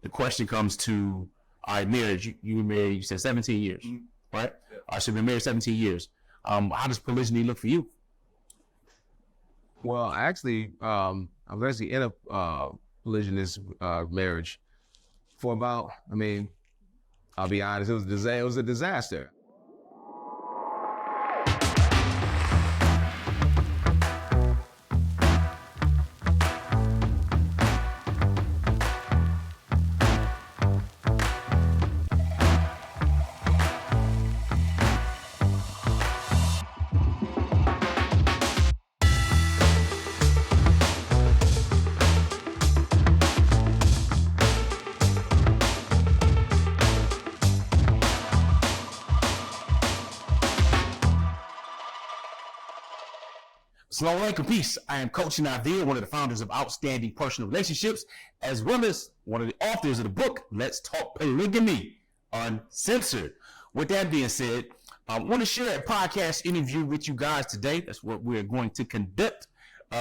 the question comes to, all right, marriage. You were married, you said 17 years, right? Yeah. I should have been married 17 years. How does polygyny look for you? Well, actually, I was actually in a polygynous marriage for about, I mean, I'll be honest, it was a disaster. Assalamu alaikum, peace. I am Coach Nazir, one of the founders of Outstanding Personal Relationships, as well as one of the authors of the book, Let's Talk Polygyny Uncensored. With that being said, I want to share a podcast interview with you guys today. That's what we're going to conduct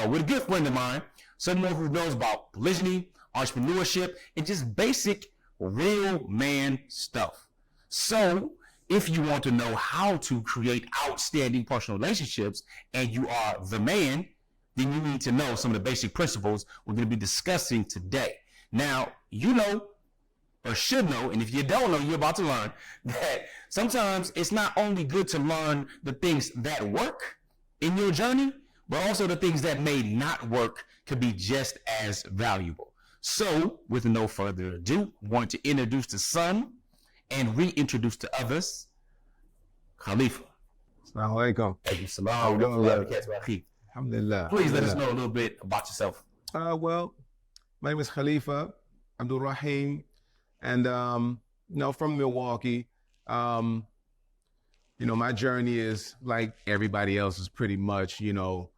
with a good friend of mine, someone who knows about polygyny, entrepreneurship, and just basic real man stuff. So, if you want to know how to create outstanding personal relationships and you are the man, then you need to know some of the basic principles we're going to be discussing today. Now, you know, or should know, and if you don't know, you're about to learn, that sometimes it's not only good to learn the things that work in your journey, but also the things that may not work could be just as valuable. So, with no further ado, I want to introduce the son and reintroduce to others, Khalifa. Assalamu alaikum. Salam. Alhamdulillah. Please let us know a little bit about yourself. Well, my name is Khalifa Abdul Rahim, and from Milwaukee. My journey is like everybody else's, pretty much. Going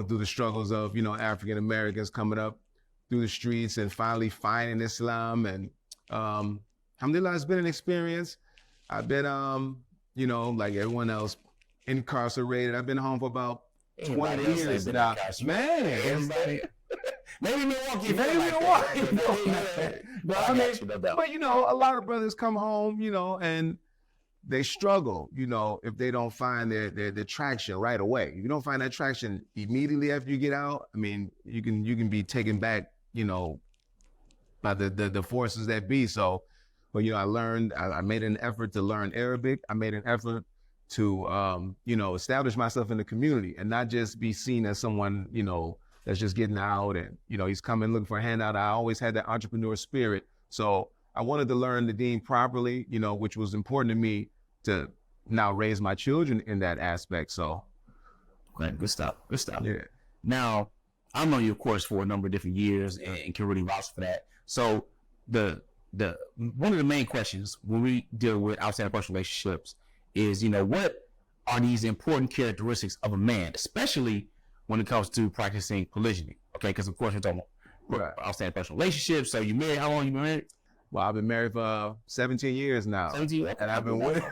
through the struggles of African Americans coming up through the streets and finally finding Islam, and alhamdulillah, it's been an experience. I've been, like everyone else, incarcerated. I've been home for about 20 years now. Man, maybe Milwaukee. But a lot of brothers come home, and they struggle, if they don't find their traction right away. If you don't find that traction immediately after you get out, I mean, you can be taken back, by the forces that be. So, but I made an effort to learn Arabic. I made an effort to establish myself in the community and not just be seen as someone that's just getting out and he's coming looking for a handout. I always had that entrepreneur spirit, so I wanted to learn the deen properly, which was important to me to now raise my children in that aspect. So, good stuff. Yeah. Now, I've known you, of course, for a number of different years and can really vouch for that. So the one of the main questions when we deal with outstanding personal relationships is, what are these important characteristics of a man, especially when it comes to practicing polygyny? Okay, because of course we're talking about outstanding personal relationships. So you married? How long you been married? Well, I've been married for 17 years now. 17 years? And I've been with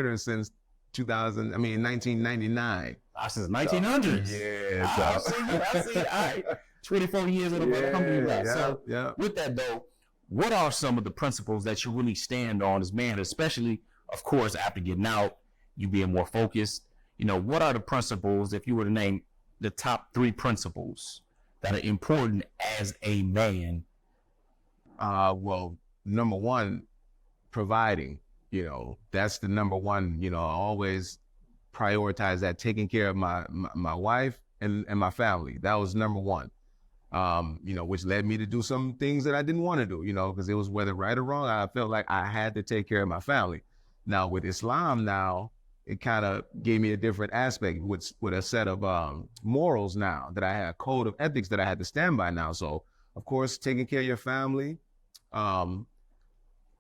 her since 1999. Since 1900s. Yeah. I see. All right. 24 years of the company. So with that though, what are some of the principles that you really stand on as man, especially, of course, after getting out, you being more focused? What are the principles, if you were to name the top 3 principles that are important as a man? Well, number one, providing. That's the number one. I always prioritize that, taking care of my wife and my family. That was number one. Which led me to do some things that I didn't want to do, because it was, whether right or wrong, I felt like I had to take care of my family. Now with Islam it kind of gave me a different aspect with a set of morals now, that I had a code of ethics that I had to stand by now. So of course, taking care of your family,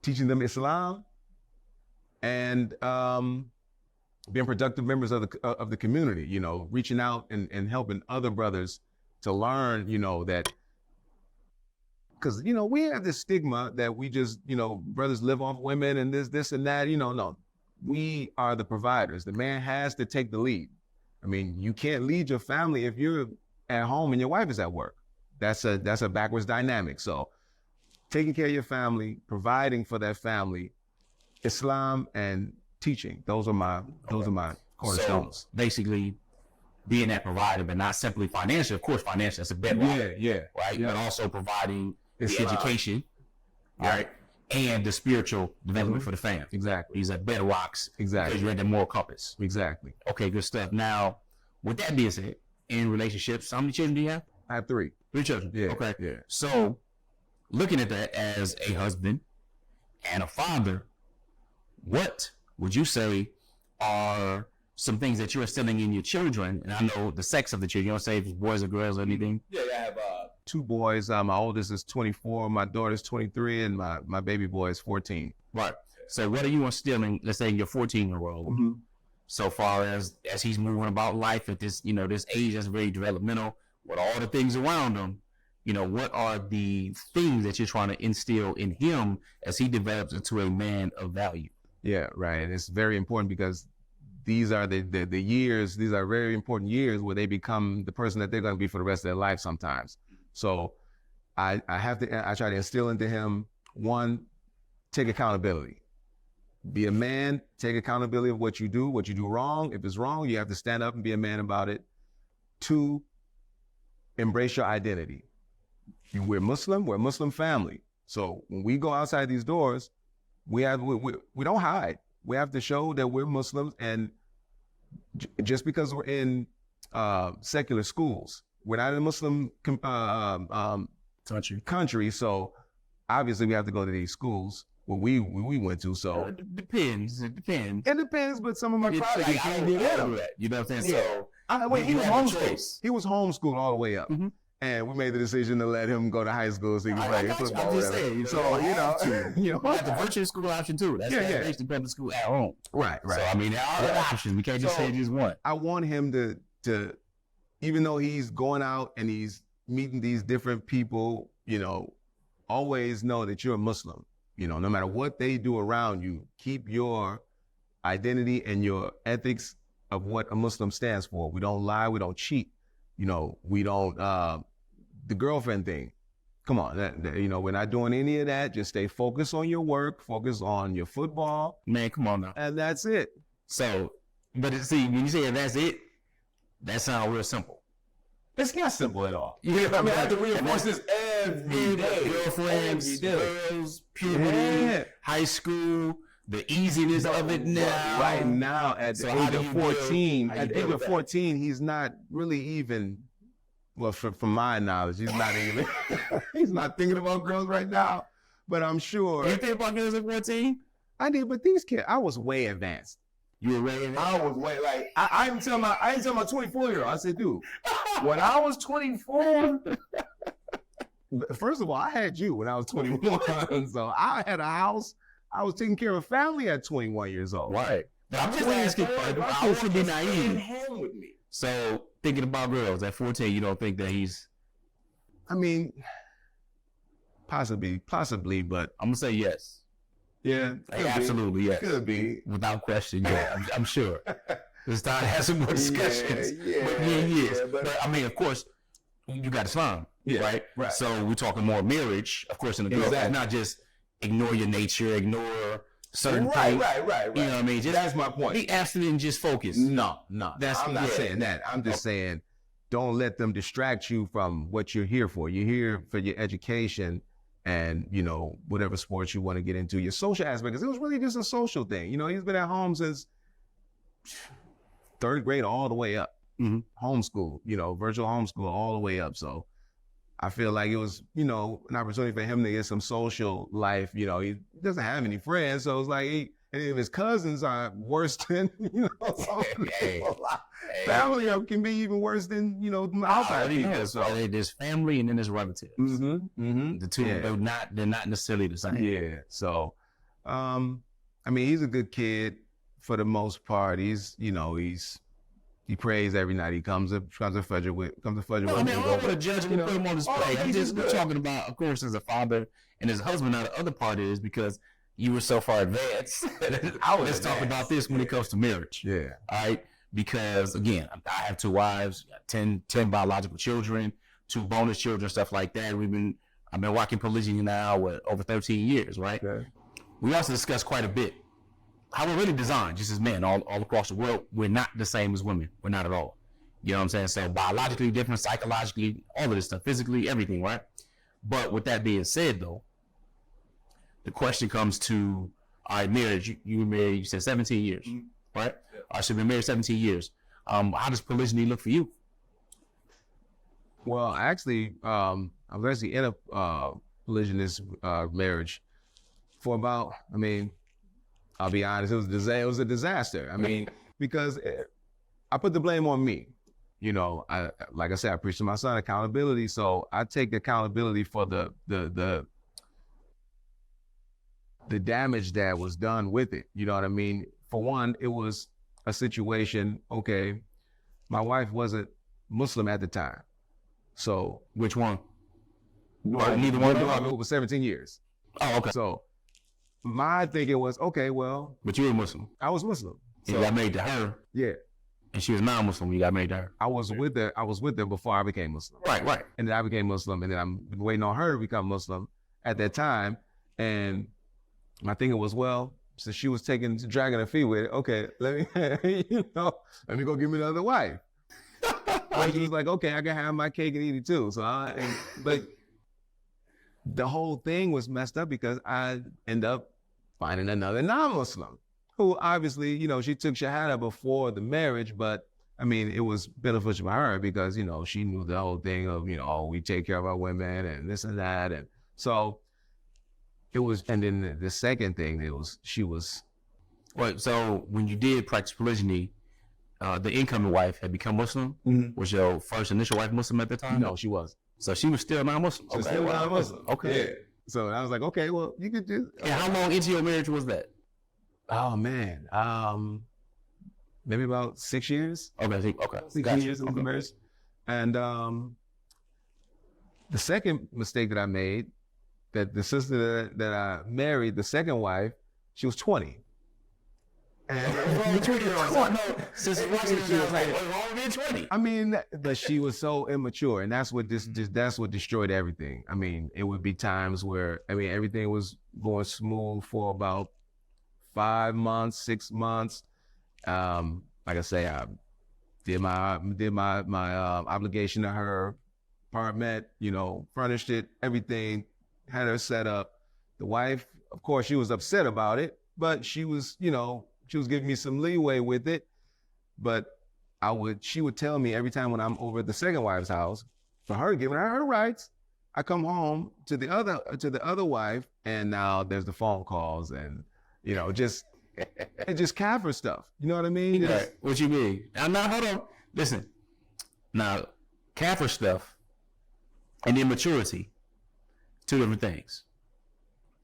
teaching them Islam, and being productive members of the community, reaching out and helping other brothers to learn, that, because, we have this stigma that we just, brothers live off women and this and that, no, we are the providers. The man has to take the lead. I mean, you can't lead your family if you're at home and your wife is at work. That's a backwards dynamic. So taking care of your family, providing for that family, Islam and teaching. Those are my cornerstones. So basically, being that provider, but not simply financial. Of course, financial, that's a bedrock. Right? But also providing the education, right? And the spiritual development for the family. Exactly. These are bedrocks. Exactly. Because you're at the moral compass. Exactly. Okay, good stuff. Now, with that being said, in relationships, how many children do you have? I have 3. 3 children. Yeah. Okay. Yeah. So, looking at that as a husband and a father, what would you say are some things that you're instilling in your children? And I know the sex of the children. You don't say if it's boys or girls or anything. Yeah, I have 2 boys. My oldest is 24, my daughter's 23, and my baby boy is 14. Right. So what are you instilling, let's say, in your 14-year-old, so far as he's moving about life at this, this age that's very developmental, with all the things around him, what are the things that you're trying to instill in him as he develops into a man of value? Yeah, right. And it's very important because these are the years, these are very important years where they become the person that they're going to be for the rest of their life sometimes. So I try to instill into him, 1, take accountability. Be a man, take accountability of what you do wrong. If it's wrong, you have to stand up and be a man about it. 2, embrace your identity. We're Muslim, we're a Muslim family. So when we go outside these doors, we don't hide. We have to show that we're Muslims, and just because we're in secular schools, we're not in a Muslim country. So obviously we have to go to these schools where we went to. So it depends. It depends, but some of my colleagues can't get that. You know what I'm saying? Yeah. So he was homeschooled. He was homeschooled all the way up. And we made the decision to let him go to high school so he could play football. I'm just saying, so you have the virtual school option too. That's the public school at home. Right. So I mean, there are options. We can't just say just one. I want him to, even though he's going out and he's meeting these different people, always know that you're a Muslim. No matter what they do around you, keep your identity and your ethics of what a Muslim stands for. We don't lie. We don't cheat. We don't, the girlfriend thing. Come on, we're not doing any of that. Just stay focused on your work, focus on your football. Man, come on now. And that's it. So, but see, when you say that's it, that sounds real simple. It's not simple at all. I have to reinforce this every day. Girlfriends, girls, puberty, high school, the easiness of it now. Right now, at the age of 14, he's not really even, well, from my knowledge, he's not even, he's not thinking about girls right now. But I'm sure. You think about girls at 14? I did, but these kids, I was way advanced. You were way advanced? I was way, I didn't tell my 24-year-old. I said, dude, when I was 24, first of all, I had you when I was 21. So I had a house. I was taking care of a family at 21 years old. Right. But I'm just asking, I want to be naive. Home with me. So thinking about girls at 14, you don't think that he's? I mean, possibly, but I'm gonna say yes. Yeah, absolutely, yes. Could be, without question. Yeah, I'm sure. It's time to have some more discussions. But I mean, of course, you got Islam, right? So we're talking more marriage, of course, in the girl. Exactly. Not just ignore your nature, ignore certain things. Right. You know what I mean? That's my point. Be abstinent and just focus. No. I'm not saying that. I'm just saying, don't let them distract you from what you're here for. You're here for your education and, whatever sports you want to get into, your social aspect. Because it was really just a social thing. He's been at home since 3rd grade all the way up. Homeschool, virtual homeschool all the way up. So I feel like it was, an opportunity for him to get some social life. He doesn't have any friends. So it's like, and if his cousins are worse than, family can be even worse than, outside people. So there's family and then there's relatives. The two, they're not necessarily the same. Yeah. So, he's a good kid for the most part. He prays every night. He comes to Fajr with. I mean, I don't want to judge him and put him on display. I'm just talking about, of course, as a father and as a husband. Now, the other part is because you were so far advanced. Let's talk about this when it comes to marriage. Yeah. All right. Because again, I have 2 wives, 10 biological children, 2 bonus children, stuff like that. We've been I've been rocking polygyny now over 13 years, right? Okay. We also discussed quite a bit how we're really designed, just as men, all across the world. We're not the same as women. We're not at all. You know what I'm saying? So biologically different, psychologically, all of this stuff, physically, everything, right? But with that being said, though, the question comes to, all right, marriage. You were married, you said 17 years, right? Yeah. I should have been married 17 years. How does polygyny look for you? Well, actually, I was actually in a polygynous marriage for about, I mean, I'll be honest, it was a disaster. I mean, because I put the blame on me. You know, like I said, I preach to my son accountability, so I take accountability for the damage that was done with it. You know what I mean? For one, it was a situation, okay, my wife wasn't Muslim at the time. So which one? Neither one. It was 17 years. Oh, okay. So my thinking was, okay, well. But you were Muslim. I was Muslim. So, you got married to her. Yeah. And she was non-Muslim when you got married to her. I was with her before I became Muslim. Right. And then I became Muslim, and then I'm waiting on her to become Muslim at that time. And my thinking was, well, since she was dragging her feet with it, okay, let me go give me another wife. And she was like, okay, I can have my cake and eat it too. But the whole thing was messed up because I ended up finding another non-Muslim who obviously, she took Shahada before the marriage, but I mean, it was beneficial for her because, she knew the whole thing of, we take care of our women and this and that. And so it was, and then the second thing, Right, so when you did practice polygyny, the incoming wife had become Muslim. Mm-hmm. Was your first initial wife Muslim at the time? No, she wasn't. So she was still non-Muslim. She was still non-Muslim. Okay. Yeah. So I was like, okay, well, you could do. And how long into your marriage was that? Oh man, maybe about 6 years. Okay. 6 years into marriage. And the second mistake that I made, that the sister that I married, the second wife, she was 20. And 20. I mean, but she was so immature, and that's what destroyed everything. I mean, it would be times where everything was going smooth for about 5 months, 6 months. Like I say, I did my obligation to her, apartment, furnished it, everything, had her set up. The wife, of course, she was upset about it, but she was giving me some leeway with it. But she would tell me every time when I'm over at the second wife's house, for her giving her rights, I come home to the other wife, and now there's the phone calls and just Kaffir stuff. You know what I mean? Right. What you mean? Now hold on. Listen. Now, Kaffir stuff and immaturity, two different things.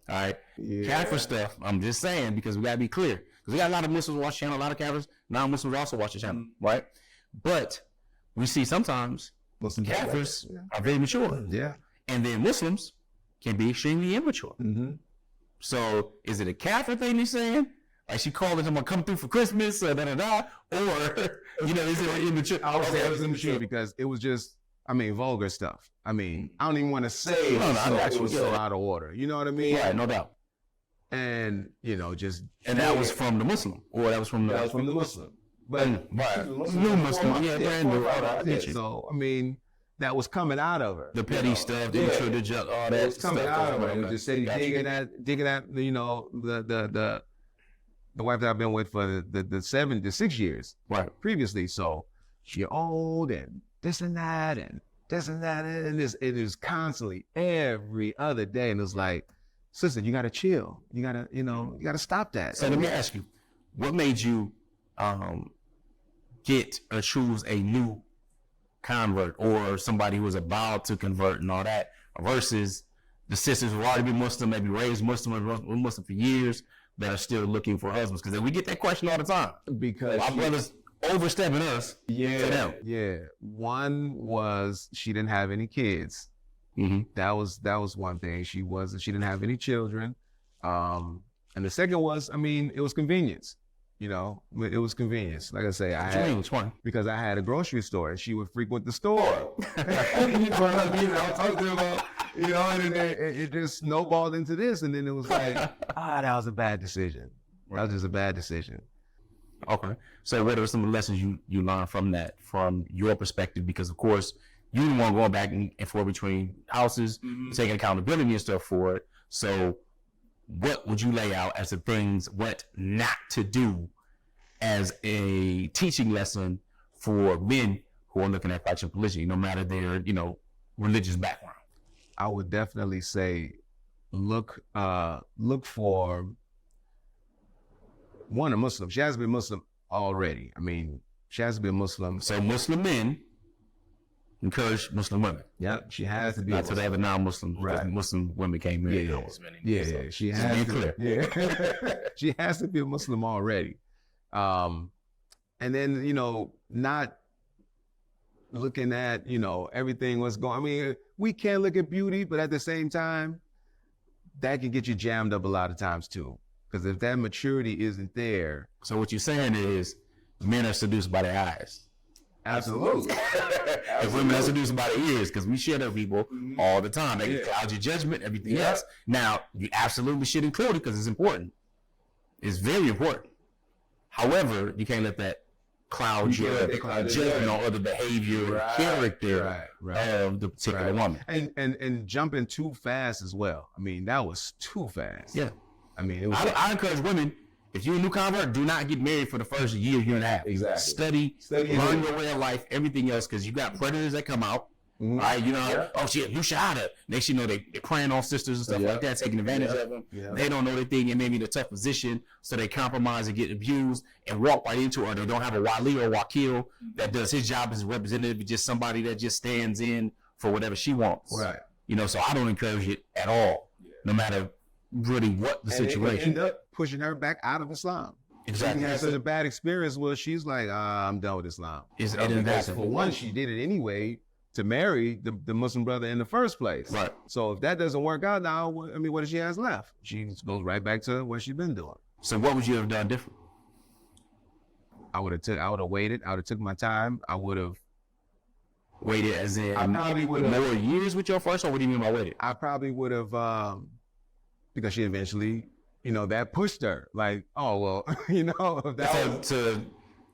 All right. Yeah. Kaffir stuff, I'm just saying because we gotta be clear. Because we got a lot of Muslims watch the channel, a lot of Kaffirs, non-Muslims also watch the channel, right? But we see sometimes Muslim Kaffirs are very mature. Yeah. And then Muslims can be extremely immature. Mm-hmm. So is it a Kaffir thing you're saying? Like she called it, I'm gonna come through for Christmas, or is it immature? I would say it was immature because it was just, vulgar stuff. I don't even want to say it was so out of order. You know what I mean? Yeah, no doubt. And that was from the Muslim, or that was from the Muslim. But new Muslim, brand new. So that was coming out of her. The petty stuff, the immature, all that. It was coming out of her. It was just digging at the wife that I've been with for the 6 years previously. So she old and this and that and this and that, and it is constantly every other day, and it's like, sister, you gotta chill. You gotta stop that. So let me ask you, what made you get or choose a new convert or somebody who was about to convert and all that versus the sisters who already been Muslim, maybe raised Muslim for years, that are still looking for husbands? Because we get that question all the time. Because our brothers overstepping us. Yeah. One was she didn't have any kids. Mm-hmm. That was one thing. She didn't have any children. And the second was, it was convenience. It was convenience. Like I say, because I had a grocery store and she would frequent the store. I was talking about, You know, and then it just snowballed into this, and then it was like, that was a bad decision. That was just a bad decision. Okay. So what are some of the lessons you learned from that, from your perspective? Because of course you didn't want to go back and forth between houses, taking accountability and stuff for it. So what would you lay out as the things what not to do as a teaching lesson for men who are looking at practicing polygyny, no matter their, religious background? I would definitely say look for one, a Muslim. She has to be Muslim already. I mean, she has to be a Muslim. So Muslim men encourage Muslim women. Yeah, she has to be. Not so they have a non-Muslim. Right. Muslim women came in. Yeah. She has to. Clear. Yeah, she has to be a Muslim already. And then not looking at everything what's going. I mean, we can look at beauty, but at the same time, that can get you jammed up a lot of times too. Because if that maturity isn't there. So what you're saying is men are seduced by their eyes. Absolutely. If women are seduced by their ears, because we share their people all the time. They can cloud your judgment, everything else. Now, you absolutely should include it because it's important. It's very important. However, you can't let that cloud your judgment on other behavior and character of the particular woman. And jumping too fast as well. I mean, that was too fast. Yeah. I mean, it was. I encourage women, if you're a new convert, do not get married for the first year and a half. Exactly. Study, learn your way of life, everything else, because you got predators that come out. Mm-hmm. Right? Oh shit, you shot her. Next you know they're preying on sisters and stuff like that, taking advantage of them. Yeah. They don't know their thing and maybe in a tough position, so they compromise and get abused and walk right into it. Or they don't have a wali or a wakil that does his job as a representative, just somebody that just stands in for whatever she wants. Right. So I don't encourage it at all, no matter really what the situation. It end up pushing her back out of Islam. Exactly. She had such a bad experience where she's like, I'm done with Islam. For one, she did it anyway to marry the Muslim brother in the first place. Right. So if that doesn't work out now, I mean, what does she has left? She goes right back to what she's been doing. So what would you have done different? I would have waited. I would have took my time. I would have waited as in I probably would have more years with your first, or what do you mean by waited? I probably would have, because she eventually, that pushed her. Like, oh, well, that was to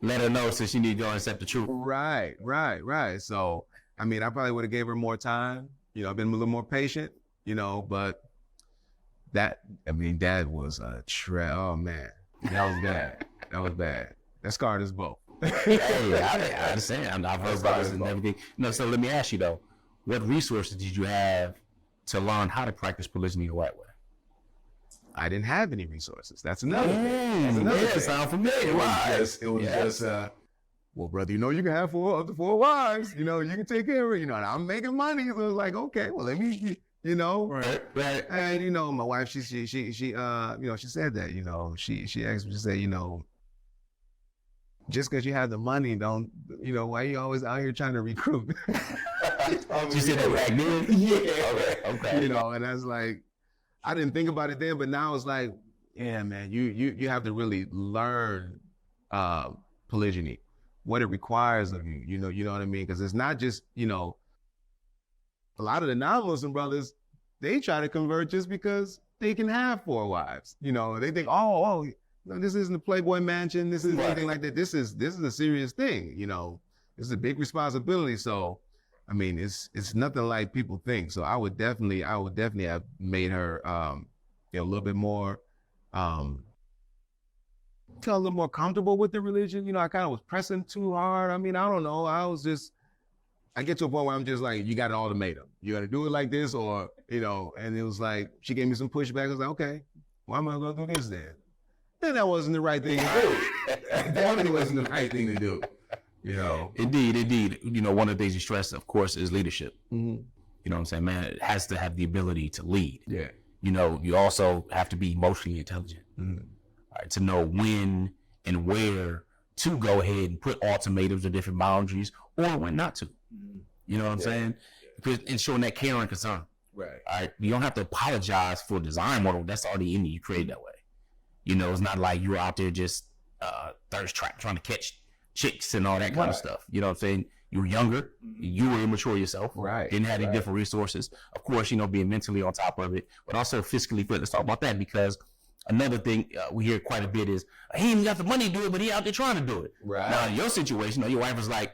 let her know so she need to go and accept the truth. Right. So, I mean, I probably would have gave her more time, been a little more patient, but that was a oh man, that was bad. That scarred us both. Hey, I understand. I've heard about this and everything. So let me ask you though, what resources did you have to learn how to practice polygyny the right way? I didn't have any resources. That's another thing. Thing. Sound familiar. It was just well, brother, you can have up to 4 wives. You can take care of it. And I'm making money. So it was like, okay, well, let me, Right. And my wife, she said that, she asked me to say, just because you have the money, don't, why you always out here trying to recruit? She said that back then? Yeah. Okay. And I was like, I didn't think about it then, but now it's like, yeah, man, you have to really learn polygyny, what it requires of you. You know what I mean? Because it's not just, a lot of the non-Muslim brothers, they try to convert just because they can have 4 wives. They think, this isn't a Playboy mansion. This isn't anything like that. This is a serious thing. This is a big responsibility. So, I mean, it's nothing like people think. So I would definitely have made her, a little bit more, a little more comfortable with the religion. I kind of was pressing too hard. I mean, I don't know. I get to a point where I'm just like, you got an ultimatum. You got to do it like this or, and it was like, she gave me some pushback. I was like, okay, why am I going to do this then? Then that wasn't the right thing to do. That definitely wasn't the right thing to do. Indeed. One of the things you stress, of course, is leadership. Mm-hmm. You know what I'm saying? Man, it has to have the ability to lead. Yeah. You also have to be emotionally intelligent. Mm-hmm. Right, to know when and where to go ahead and put ultimatums or different boundaries or when not to. You know what I'm saying? Because ensuring that care and concern. Right. All right. You don't have to apologize for a design model. That's already in you. You create that way. It's not like you're out there just thirst trap trying to catch chicks and all that kind of stuff. You know what I'm saying? You were younger. You were immature yourself. Right. Didn't have any different resources. Of course, being mentally on top of it, but also fiscally fit. Let's talk about that, because another thing we hear quite a bit is, he ain't got the money to do it, but he out there trying to do it. Right. Now, in your situation, your wife was like,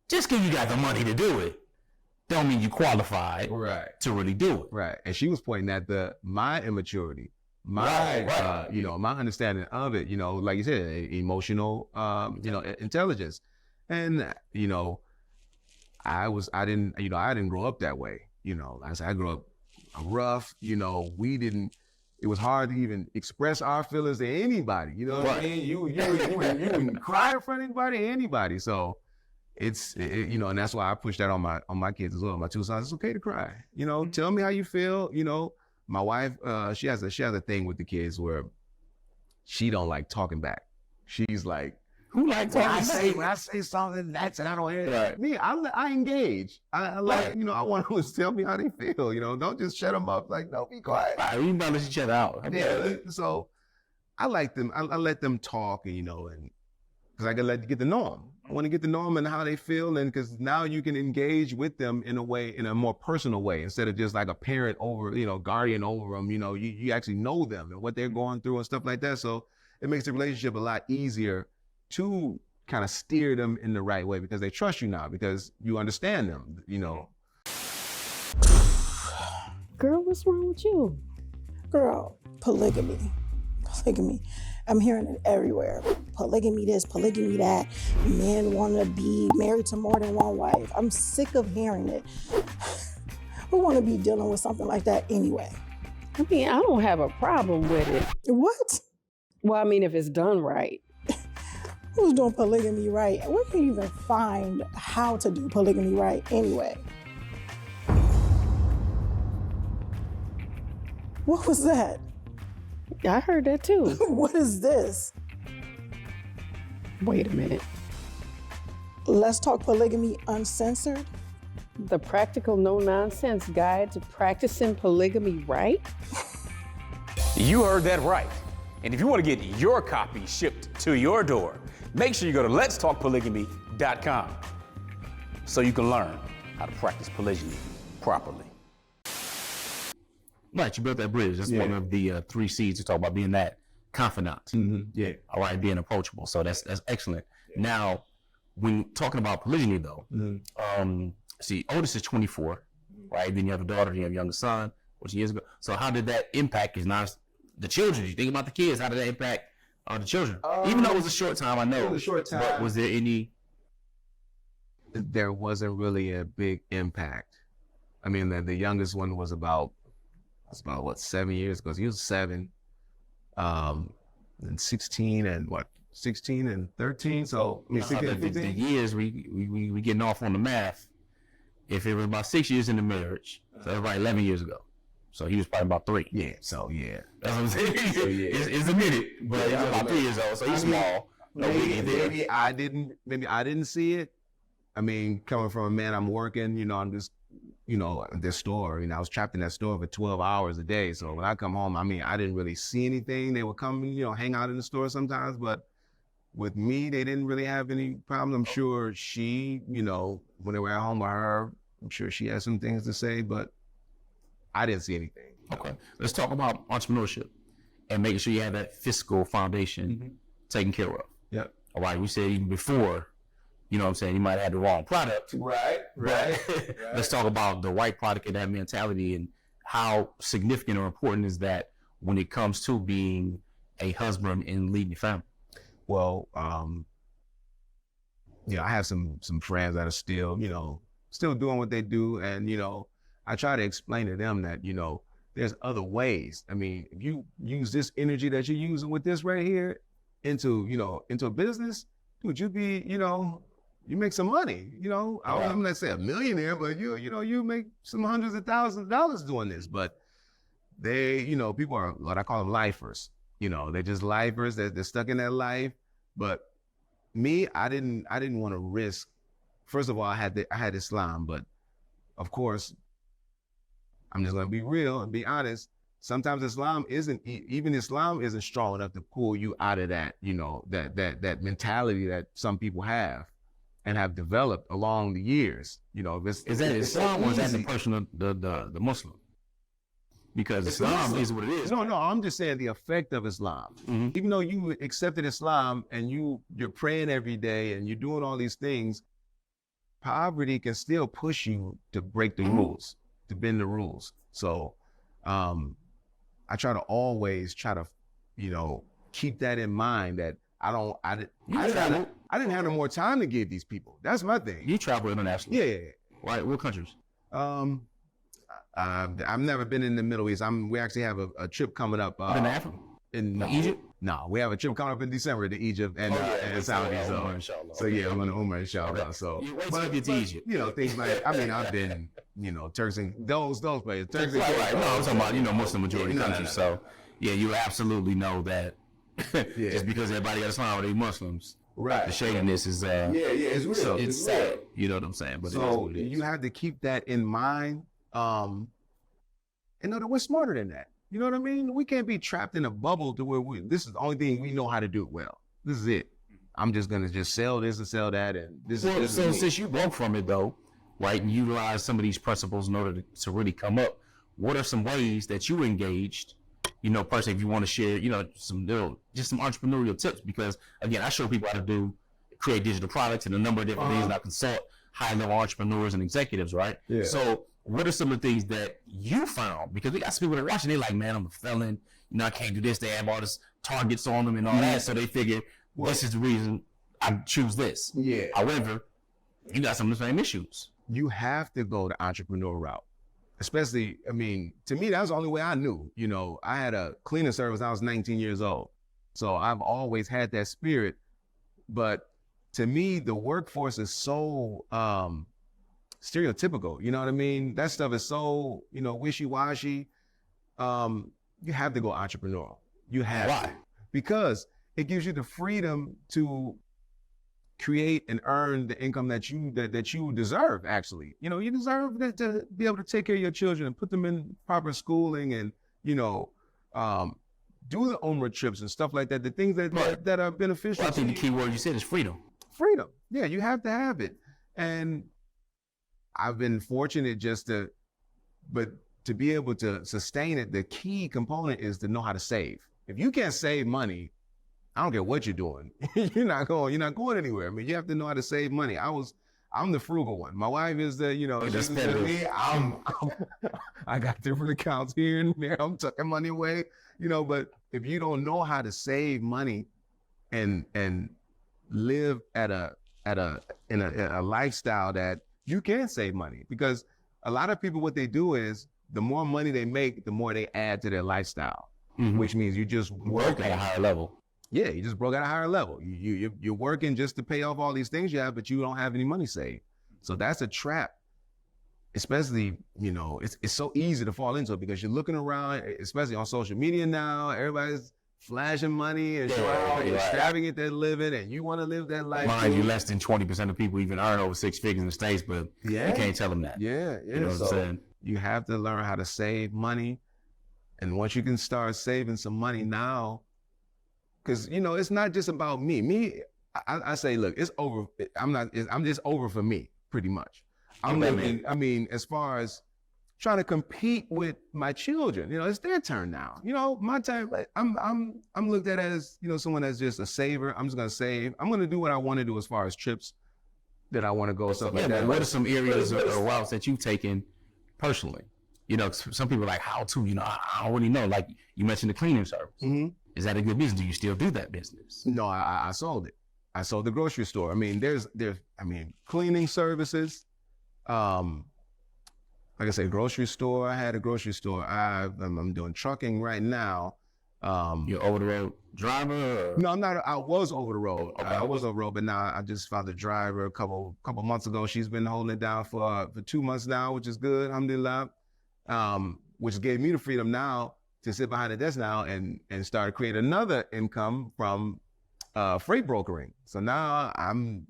just because you got the money to do it, don't mean you qualified to really do it. Right. And she was pointing at my immaturity, my understanding of it, like you said, emotional, intelligence. And, I didn't grow up that way. I grew up rough, it was hard to even express our feelings to anybody. You know what I mean? You wouldn't cry in front of anybody. So and that's why I push that on my kids as well. My two sons, it's okay to cry. Tell me how you feel. My wife, she has a thing with the kids where she don't like talking back. She's like, who like talking back? When I say something, that's and I don't hear it. Right. Me, I engage. I like, I want them to tell me how they feel. Don't just shut them up. Like, no, be quiet. Right, we balance each other out. Yeah. So I like them. I let them talk, and because I gotta get to know them. I want to get to know them and how they feel, and because now you can engage with them in a more personal way, instead of just like a parent over, guardian over them. You actually know them and what they're going through and stuff like that. So it makes the relationship a lot easier to kind of steer them in the right way, because they trust you now, because you understand them. Girl, what's wrong with you? Girl, polygamy. I'm hearing it everywhere. Polygamy this, polygamy that. Men want to be married to more than one wife. I'm sick of hearing it. Who want to be dealing with something like that anyway? I mean, I don't have a problem with it. What? Well, I mean, if it's done right. Who's doing polygamy right? Where can you even find how to do polygamy right anyway? What was that? I heard that too. What is this? Wait a minute. Let's Talk Polygamy Uncensored? The practical no-nonsense guide to practicing polygamy right? You heard that right. And if you want to get your copy shipped to your door, make sure you go to letstalkpolygamy.com so you can learn how to practice polygyny properly. Right, you built that bridge. That's one of the 3 C's to talk about, being that confidant. Mm-hmm. Yeah. All right, being approachable. So that's excellent. Yeah. Now, when talking about polygyny, though, see, oldest is 24, right? Then you have a daughter, then you have a younger son, which years ago. So how did that impact the children? You think about the kids. How did that impact the children? Even though it was a short time, I know. It was a short time. But was there any? There wasn't really a big impact. I mean, the youngest one was about 7 years ago. So he was 7, and 16 and 16 and 13. So I mean, 16, the years we getting off on the math. If it was about 6 years in the marriage, so that's about 11 years ago. So he was probably about 3. Yeah. So yeah, that's what I'm saying. So, yeah. It's a minute, but he's about 3 years old. So he's small. Maybe I didn't see it. I mean, coming from a man, I'm working. I'm just. This store, I was trapped in that store for 12 hours a day. So when I come home, I didn't really see anything. They would come, hang out in the store sometimes, but with me, they didn't really have any problems. I'm sure she, when they were at home with her, I'm sure she had some things to say, but I didn't see anything. Okay. Let's talk about entrepreneurship and making sure you have that fiscal foundation taken care of. Yep. All right. We said even before, you might have had the wrong product. Right. Let's talk about the right product and that mentality, and how significant or important is that when it comes to being a husband and leading your family? Well, I have some friends that are still doing what they do. And, I try to explain to them that, there's other ways. I mean, if you use this energy that you're using with this right here into a business, dude, you make some money, I'm not saying a millionaire, but you make some hundreds of thousands of dollars doing this. But they, people are what I call them lifers. They're just lifers. They're stuck in that life. But me, I didn't want to risk. First of all, I had Islam, but of course, I'm just gonna be real and be honest. Sometimes Islam isn't strong enough to pull you out of that, that mentality that some people have. and have developed along the years. You know, Is that Islam or is that the easy. person, the Muslim? Because Islam is what it is. No, I'm just saying the effect of Islam. Even though you accepted Islam and you're praying every day and you're doing all these things, poverty can still push you to break the rules, to bend the rules. So I try to always keep that in mind, that I didn't have no more time to give these people. That's my thing. You travel internationally. Yeah. Right. What countries? I've never been in the Middle East. We actually have a trip coming up. In Africa? In Egypt? No, we have a trip coming up in December to Egypt and Saudi. So yeah, I'm going to Umrah, inshallah. So, but get to Egypt. You know, things like, I've been, Turks and those places. Turks and Right. No, I'm talking about, Muslim majority countries. So yeah, you absolutely know that just because everybody got Islam or they Muslims, right? The shadiness is it's real. So it's sad. Real. You know what I'm saying? But so you have to keep that in mind, and know that we're smarter than that. You know what I mean? We can't be trapped in a bubble to where this is the only thing we know how to do well. This is it. I'm just gonna sell this and sell that, and this is. So since you broke from it though, right, and you utilize some of these principles in order to really come up, what are some ways that you engaged? Personally, if you want to share, some entrepreneurial tips, because again, I show people how to create digital products and a number of different things, and I consult high-level entrepreneurs and executives, right? Yeah. So what are some of the things that you found? Because we got some people that are watching, they're like, man, I'm a felon, I can't do this. They have all this targets on them and all that, so they figure, this is the reason I choose this. Yeah. However, you got some of the same issues. You have to go the entrepreneurial route. Especially, to me, that was the only way I knew. I had a cleaning service when I was 19 years old. So I've always had that spirit. But to me, the workforce is so stereotypical. You know what I mean? That stuff is so, wishy-washy. You have to go entrepreneurial. You have Why? to. Because it gives you the freedom to create and earn the income that you deserve. Actually, you deserve to be able to take care of your children and put them in proper schooling, and do the Umrah trips and stuff like that. The things that are beneficial. Well, I think the key word you said is freedom. Freedom. Yeah, you have to have it. And I've been fortunate but to be able to sustain it. The key component is to know how to save. If you can't save money, I don't care what you're doing. You're not going anywhere. You have to know how to save money. I'm the frugal one. My wife is she's me. I got different accounts here and there. I'm tucking money away, but if you don't know how to save money and live in a lifestyle that you can save money, because a lot of people, what they do is the more money they make, the more they add to their lifestyle, which means you just work at a higher level. Yeah, you just broke at a higher level. You're working just to pay off all these things you have, but you don't have any money saved. So that's a trap. Especially, it's so easy to fall into it because you're looking around, especially on social media now. Everybody's flashing money and showing how extravagant they're living, and you want to live that life. Mind you, less than 20% of people even earn over 6 figures in the States, but you can't tell them that. Yeah. You know what I'm saying? You have to learn how to save money, and once you can start saving some money now. Because, it's not just about me. I say, look, it's over. I'm just over for me, pretty much. I'm looking, as far as trying to compete with my children, it's their turn now. My time, I'm looked at as, someone that's just a saver. I'm just going to save. I'm going to do what I want to do as far as trips that I want to go, stuff like that. What are some areas or routes that you've taken personally? Some people are like, how to, I don't really know. Like you mentioned the cleaning service. Mm-hmm. Is that a good business? Do you still do that business? No, I sold it. I sold the grocery store. There's cleaning services. Like I said, grocery store. I had a grocery store. I'm doing trucking right now. You're over the road driver? Or? No, I'm not. I was over the road. Okay. I was over the road, but now I just found a driver a couple months ago. She's been holding it down for 2 months now, which is good. Alhamdulillah. Which gave me the freedom now to sit behind the desk now and start creating another income from freight brokering. So now I'm,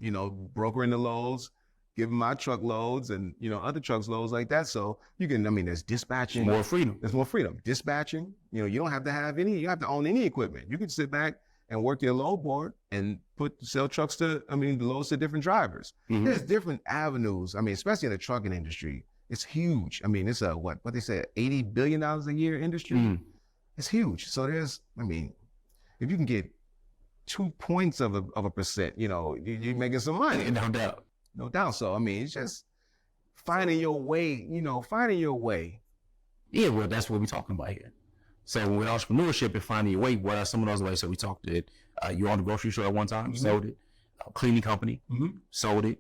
brokering the loads, giving my truck loads and, other trucks loads like that. So you can, there's dispatching. More freedom. There's more freedom. Dispatching, you don't have to have you don't have to own any equipment. You can sit back and work their load board and sell trucks to, loads to different drivers. There's different avenues. Especially in the trucking industry, it's huge. It's a, what they say, $80 billion a year industry. It's huge. So there's, if you can get 2 points of a percent, you're making some money. No doubt. No doubt. So, it's just finding your way, finding your way. Yeah, well, that's what we're talking about here. So with entrepreneurship and finding your way, what are some of those ways? So we talked it. You owned a grocery store at one time, sold it. Cleaning company, sold it.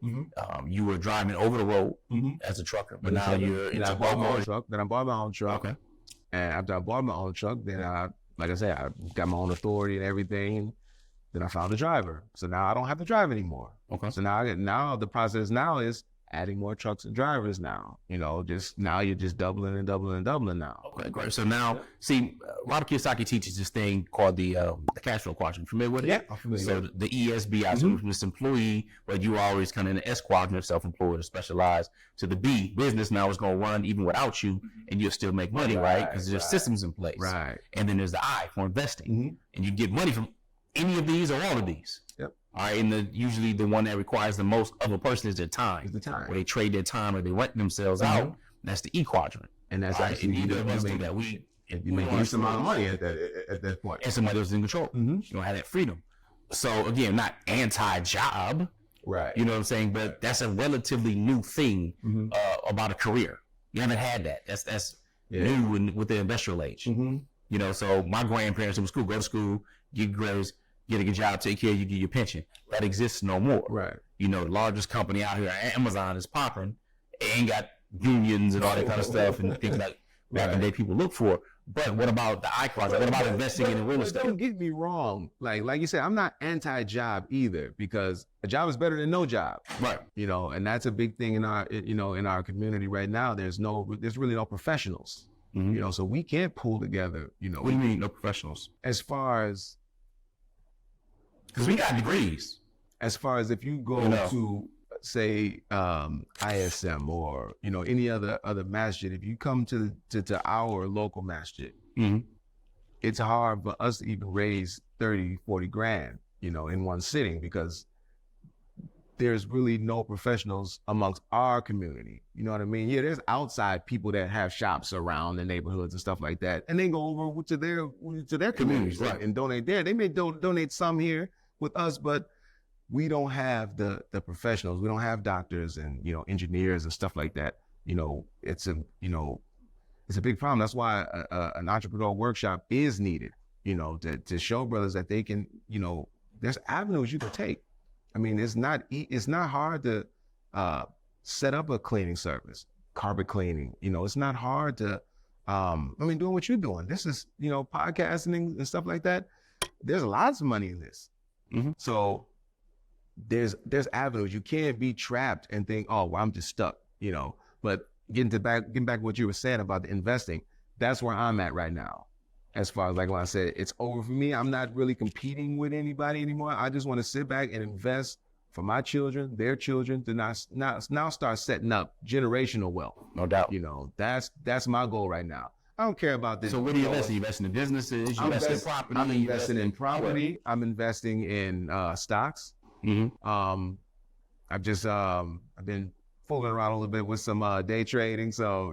You were driving over the road as a trucker, but now you're into I bought my own truck. Then I bought my own truck. Okay. And after I bought my own truck, then like I said, I got my own authority and everything. Then I found a driver. So now I don't have to drive anymore. Okay. So now the process now is adding more trucks and drivers now. Now you're just doubling and doubling and doubling now. Okay, great. So now, see, a lot of Kiyosaki teaches this thing called the cash flow quadrant. Familiar with it? Yeah, I'm familiar. So the ESB, I from this employee, but you always kind of in the S quadrant, self-employed or specialized, to the B, business now is going to run even without you, and you'll still make money, right? Because there's systems in place. Right. And then there's the I for investing. And you get money from any of these or all of these. Yep. All right, and usually the one that requires the most of a person is their time. Is the time. Where they trade their time or they rent themselves out. That's the E quadrant. And that's right? actually And either of us do that. You make a huge amount of money at that point. And somebody else is in control. You don't have that freedom. So again, not anti-job. Right. You know what I'm saying? But that's a relatively new thing about a career. You haven't had that. That's new with the industrial age. So my grandparents in school, go to school, get grades, get a good job, take care of you, get your pension. That exists no more. Right. The largest company out here, Amazon, is popping. It ain't got unions and all that kind of stuff and things like back in the day people look for. But what about the I quadrant? What about investing in real estate? Don't get me wrong. Like you said, I'm not anti-job either, because a job is better than no job. Right. And that's a big thing in our community right now. There's really no professionals. So we can't pull together. What do you mean no professionals? As far as, because we got degrees. As far as if you go to say ISM or any other masjid, if you come to our local masjid, it's hard for us to even raise 30, 40 grand, in one sitting, because there's really no professionals amongst our community. You know what I mean? Yeah, there's outside people that have shops around the neighborhoods and stuff like that, and they go over to their communities, right, and donate there. They may donate some here with us, but we don't have the professionals. We don't have doctors and engineers and stuff like that. It's a big problem. That's why an entrepreneurial workshop is needed. To show brothers that they can. There's avenues you can take. It's not hard to set up a cleaning service, carpet cleaning. It's not hard to doing what you're doing. This is podcasting and stuff like that. There's lots of money in this. So there's avenues. You can't be trapped and think, oh, well, I'm just stuck, But getting back to what you were saying about the investing, that's where I'm at right now. As far as, like when I said, it's over for me. I'm not really competing with anybody anymore. I just want to sit back and invest for my children, their children, to now start setting up generational wealth. No doubt. That's my goal right now. I don't care about this. So what do you invest in? You invest in businesses? You invest in property? I'm investing in property. I'm investing in stocks. I've been fooling around a little bit with some day trading. So,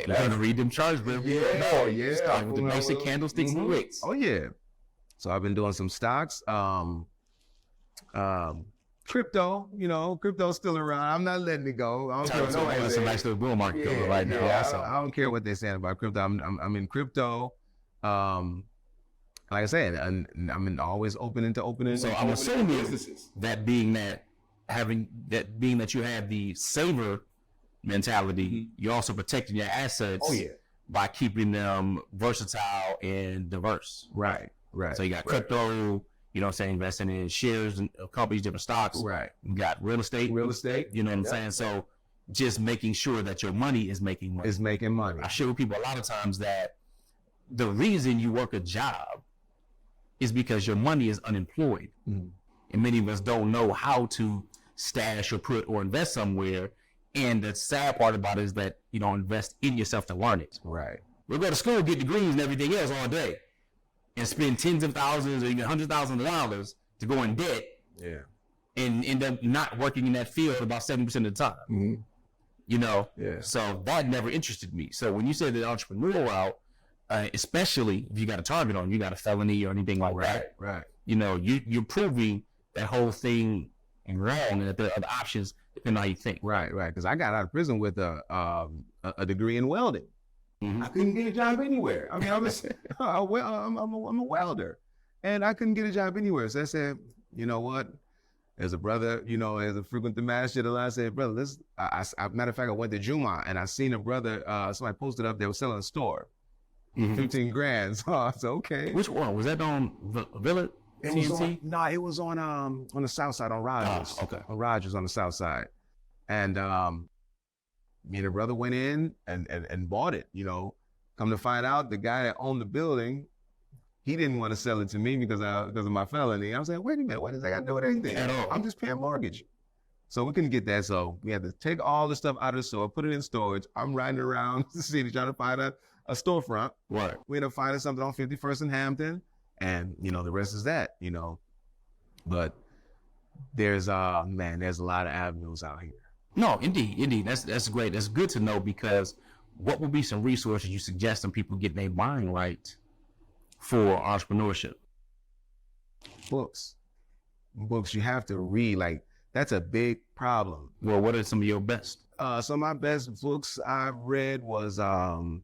Learn to read them charts, bro. Yeah. Start with the basic candlesticks and wicks. Oh, yeah. So I've been doing some stocks. Crypto, crypto's still around. I'm not letting it go. I don't care what It's a nice little bull market going right now. Yeah, I don't care what they're saying about crypto. I'm in crypto. Like I said, I'm always opening. So I'm assuming that being that you have the saver mentality, you're also protecting your assets by keeping them versatile and diverse. Right. So you got crypto, investing in shares and companies, different stocks. Right. You got real estate. You know what I'm saying? So just making sure that your money is making money. I share with people a lot of times that the reason you work a job is because your money is unemployed. And many of us don't know how to stash or put or invest somewhere. And the sad part about it is that you don't invest in yourself to learn it. Right. We'll go to school, get degrees and everything else all day. and spend tens of thousands or even $100,000 to go in debt Yeah. and end up not working in that field about 70% of the time. Mm-hmm. You know? Yeah. So that never interested me. So when you said the entrepreneurial route, especially if you got a target on, you got a felony or anything like that, Right. you know, you're proving that whole thing wrong and that there are other options depending on how you think. Right. Because I got out of prison with a degree in welding. Mm-hmm. I couldn't get a job anywhere. I mean, I'm a welder, and I couldn't get a job anywhere. So I said, you know what? As a brother, you know, as a frequent the mass shit, I said, brother, matter of fact, I went to Juma and I seen a brother, somebody posted up, they were selling a store, 15 grand. So I said, okay. Which one? Was that on Villa? It was on the south side on Rogers. Oh, okay. On Rogers on the south side. And me and the brother went in and bought it, you know. Come to find out, the guy that owned the building, he didn't want to sell it to me because of my felony. I was like, wait a minute, what does that got to do with anything? At all. I'm just paying mortgage. So we couldn't get that. So we had to take all the stuff out of the store, put it in storage. I'm riding around the city trying to find a storefront. Right. We ended up finding something on 51st and Hampton. And, you know, the rest is that, you know. But there's a lot of avenues out here. No, indeed. That's great. That's good to know, because what would be some resources you suggest some people getting their mind right for entrepreneurship? Books you have to read. Like, that's a big problem. Well, what are some of your best? Some of my best books I've read was, of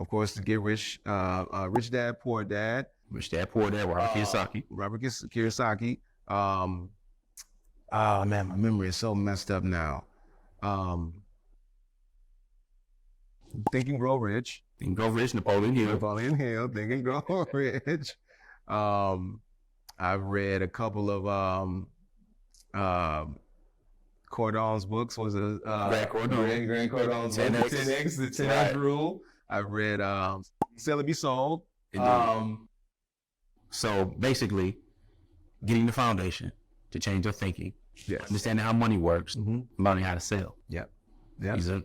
course, To Get Rich, Rich Dad, Poor Dad. Rich Dad, Poor Dad, Robert Kiyosaki. Robert Kiyosaki. Oh man, my memory is so messed up now. Think and Grow Rich. Think and Grow Rich, Napoleon Hill. Think and Grow Rich. I've read a couple of Cordon's books. Was a Grant Cardone. Grant Cardon's 10X. the 10X Rule. I've read Sell and Be Sold. So basically, getting the foundation to change your thinking, Yes. understanding how money works, learning how to sell. Yep.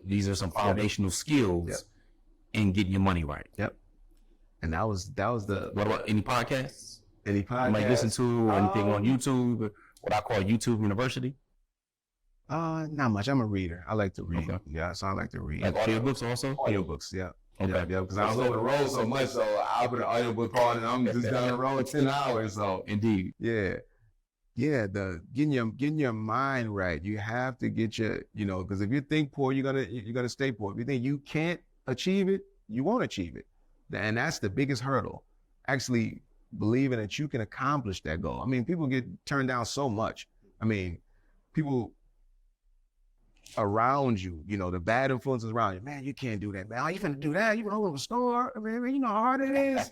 These are some foundational skills in getting your money right. Yep. And that was the. What about any podcasts? Any You podcast? might listen to, or anything on YouTube, what I call YouTube University? Not much. I'm a reader. I like to read. Okay. Yeah, so I like to read. Like audiobooks also? Audiobooks, yeah. Okay. Yeah, because I was over the road so much, so I put an audiobook on and I'm just down the road 10 hours. So Indeed. yeah. The getting your mind right. You have to get your, because if you think poor, you're gonna stay poor. If you think you can't achieve it, you won't achieve it. And that's the biggest hurdle. Actually believing that you can accomplish that goal. I mean, people get turned down so much. I mean, people around you, the bad influences around you, man, you can't do that, man. How you finna do that? You can open a store. I mean, you know how hard it is,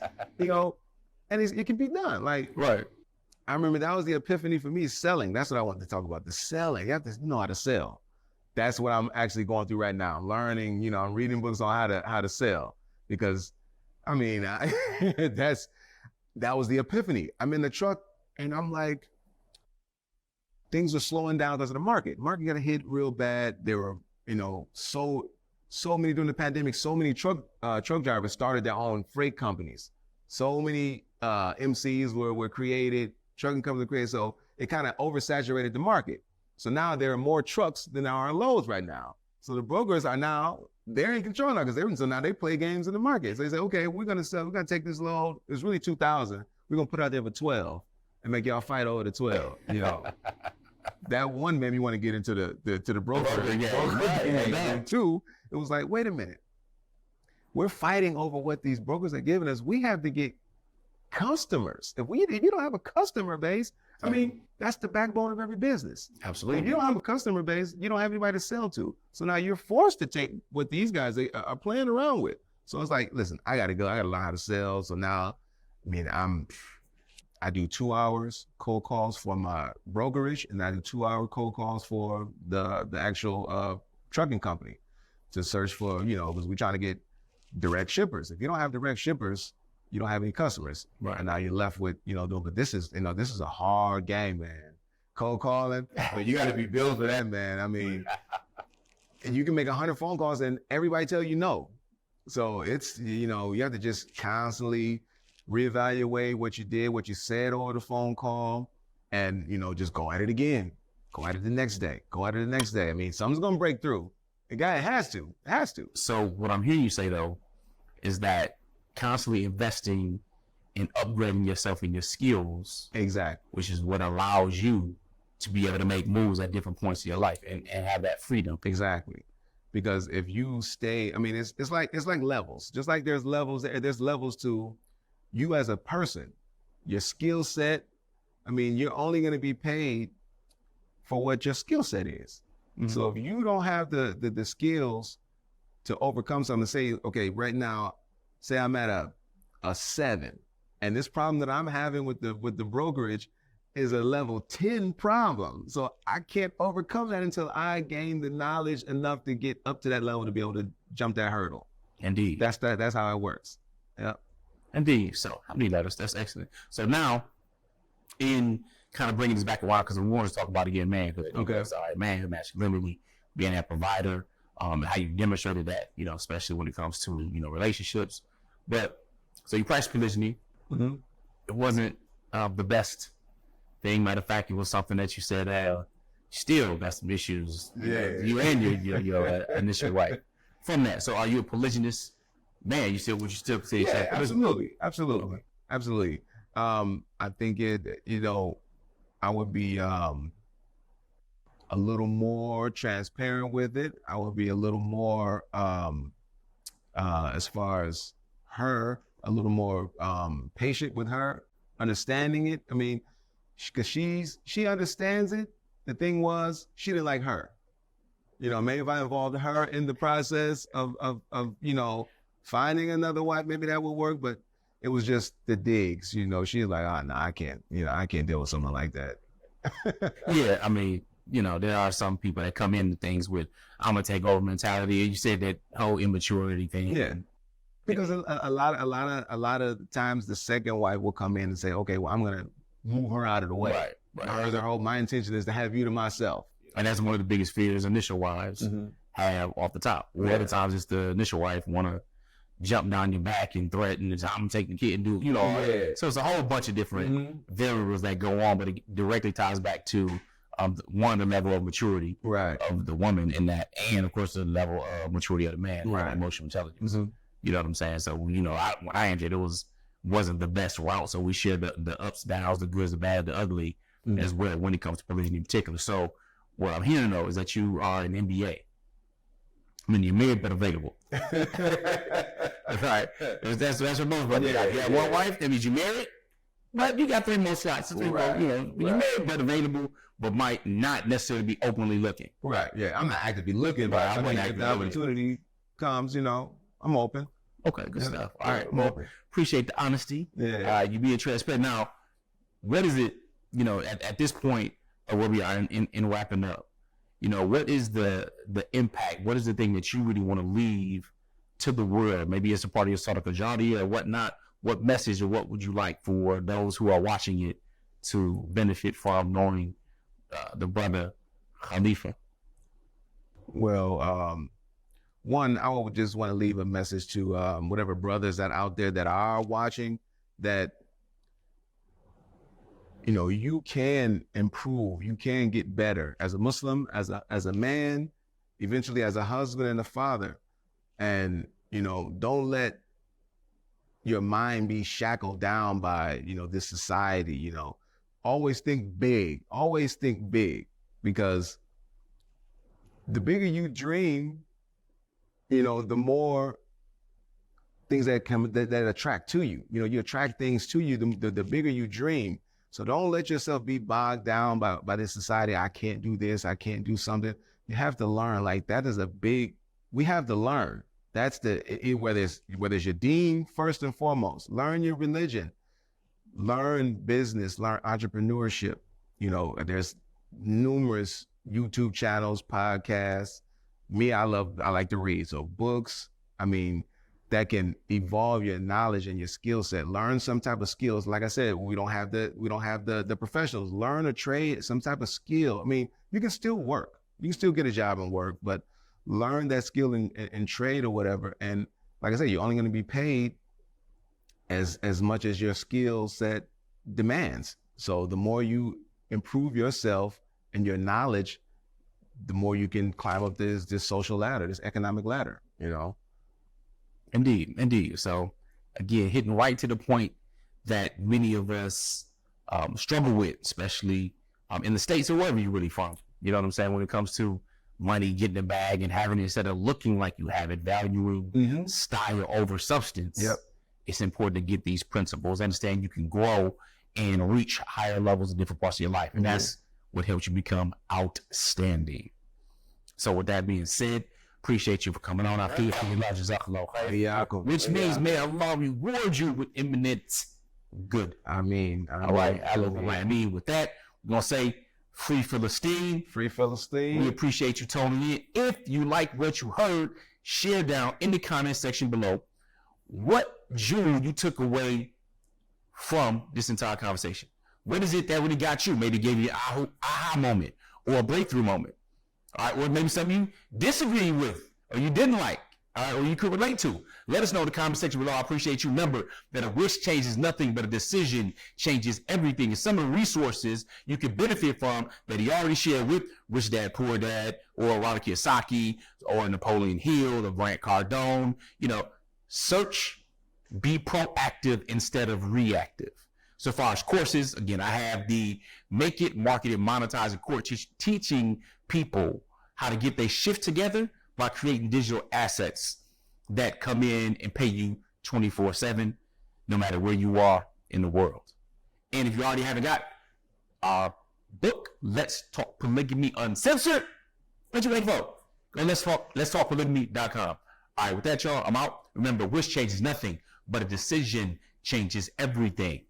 and it can be done. Like, Right. I remember that was the epiphany for me, selling. That's what I wanted to talk about, the selling. You have to know how to sell. That's what I'm actually going through right now. I'm learning, I'm reading books on how to sell, because, I mean, that was the epiphany. I'm in the truck and I'm like, things are slowing down because of the market. Market got hit real bad. There were, so many during the pandemic, so many truck drivers started their own freight companies. So many MCs were created, trucking companies were created. So it kind of oversaturated the market. So now there are more trucks than there are loads right now. So the brokers are they're in control now, so now they play games in the market. So they say, okay, we're gonna take this load. It's really 2,000. We're gonna put it out there for 12 and make y'all fight over the 12. That one made me want to get into the broker game. And two, it was like, wait a minute. We're fighting over what these brokers are giving us. We have to get customers. If you don't have a customer base, I mean, that's the backbone of every business. Absolutely. If you don't have a customer base, you don't have anybody to sell to. So now you're forced to take what these guys are playing around with. So it's like, listen, I got to go. I got to learn how to sell. So now, I mean, I do 2 hours cold calls for my brokerage, and I do 2 hour cold calls for the actual trucking company to search for, because we're trying to get direct shippers. If you don't have direct shippers, you don't have any customers. Right. And now you're left with, but this is a hard game, man. Cold calling, but you got to be built for that, man. I mean, and you can make 100 phone calls and everybody tell you no. So it's, you have to just constantly reevaluate what you did, what you said over the phone call, and, you know, just go at it again. Go at it the next day. Go at it the next day. I mean, something's going to break through. The guy has to. It has to. So what I'm hearing you say, though, is that constantly investing in upgrading yourself and your skills, Exactly. which is what allows you to be able to make moves at different points of your life and have that freedom. Exactly. Because if you stay, I mean, it's like levels. Just like there's levels to you as a person, your skill set. I mean, you're only going to be paid for what your skill set is. Mm-hmm. So if you don't have the skills to overcome something, say, okay, right now, say I'm at a 7, and this problem that I'm having with the brokerage is a level 10 problem. So I can't overcome that until I gain the knowledge enough to get up to that level to be able to jump that hurdle. Indeed. That's how it works. Yeah. Indeed. So how many letters? That's excellent. So now, in kind of bringing this back a while, because we want to talk about again manhood. Okay. All right, manhood, masculinity, being that provider, how you demonstrated that, you know, especially when it comes to, you know, relationships. But so you practice polygyny. Mm-hmm. It wasn't the best thing. Matter of fact, it was something that you said still got some issues. Yeah. You and your initial wife. From that, so are you a polygynist man? Would you still say Yeah, yourself? absolutely. I think I would be a little more transparent with it. I would be a little more, as far as her, a little more patient with her, understanding it. I mean, because she understands it. The thing was, she didn't like her. You know, maybe if I involved her in the process of you know, finding another wife, maybe that would work. But it was just the digs. You know, she was like, oh, no, I can't. You know, I can't deal with someone like that. Yeah, I mean, you know, there are some people that come into things with I'm gonna take over mentality. You said that whole immaturity thing. Yeah. Because a lot of times the second wife will come in and say, okay, well, I'm gonna move her out of the way. Right. My intention is to have you to myself. And that's one of the biggest fears initial wives have off the top. Other times it's the initial wife want to jump down your back and threaten, and I'm taking the kid and do, you know. Yeah. So it's a whole bunch of different variables that go on, but it directly ties back to one, the level of maturity of the woman in that, and of course the level of maturity of the man, emotional intelligence. You know what I'm saying? So, you know, when I entered, wasn't the best route. So we shared the ups, downs, the goods, the bad, the ugly as well when it comes to polygyny in particular. So what I'm hearing though is that you are an MBA. I mean, you're married but available. That's right. That's what most brothers got. You have one wife, that means you're married, but you got 3 more shots. You know, you're married but available, but might not necessarily be openly looking. Right. Yeah. I'm not actively looking, but I mean, if the opportunity comes, you know, I'm open. Okay, good stuff. All right. Well, appreciate the honesty. Yeah. You being transparent. Now, what is it, you know, at this point of where we are in wrapping up, you know, what is the impact? What is the thing that you really want to leave to the world? Maybe it's a part of your Sadaqah Jariyah or whatnot. What message or what would you like for those who are watching it to benefit from knowing the brother Khalifa? Well, one, I would just want to leave a message to whatever brothers that out there that are watching, that, you know, you can improve, you can get better as a Muslim, as a man, eventually as a husband and a father. And, you know, don't let your mind be shackled down by, you know, this society. You know, always think big, because the bigger you dream, you know, the more things that attract to you. You know, you attract things to you, the bigger you dream. So don't let yourself be bogged down by this society. I can't do this. I can't do something. You have to learn. Like, that is we have to learn. That's whether it's your deen, first and foremost, learn your religion, learn business, learn entrepreneurship. You know, there's numerous YouTube channels, podcasts. Me, I like to read. So books, I mean, that can evolve your knowledge and your skill set. Learn some type of skills. Like I said, we don't have the professionals. Learn a trade, some type of skill. I mean, you can still work. You can still get a job and work, but learn that skill in trade or whatever. And like I said, you're only going to be paid as much as your skill set demands. So the more you improve yourself and your knowledge, the more you can climb up this social ladder, this economic ladder, you know? Indeed. So again, hitting right to the point that many of us struggle with, especially in the States or wherever you're really from. You know what I'm saying? When it comes to money, getting the bag and having it instead of looking like you have it, valuing style over substance. Yep. It's important to get these principles, understand you can grow and reach higher levels in different parts of your life. And that's what helps you become outstanding. So with that being said, appreciate you for coming on. I feel for your love, which means may Allah reward you with imminent good. I mean, all right. I mean, with that, we're going to say free Philistine. Free Philistine. We appreciate you tuning in. If you like what you heard, share down in the comment section below what jewel you took away from this entire conversation. What is it that really got you? Maybe gave you an aha moment or a breakthrough moment. All right, or maybe something you disagree with or you didn't like, all right, or you could relate to. Let us know in the comment section below. I appreciate you. Remember that a wish changes nothing, but a decision changes everything. And some of the resources you can benefit from that he already shared with Rich Dad, Poor Dad, or Robert Kiyosaki, or Napoleon Hill, or Grant Cardone. You know, search, be proactive instead of reactive. So far as courses, again, I have the Make It, Market It, Monetize It course teaching people how to get their shift together by creating digital assets that come in and pay you 24/7, no matter where you are in the world. And if you already haven't got our book, Let's Talk Polygamy Uncensored, what you waiting for? And let's talk polygamy.com. All right, with that, y'all, I'm out. Remember, wish changes nothing, but a decision changes everything.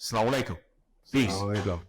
Assalamu alaikum. Peace. Assalamu alaikum.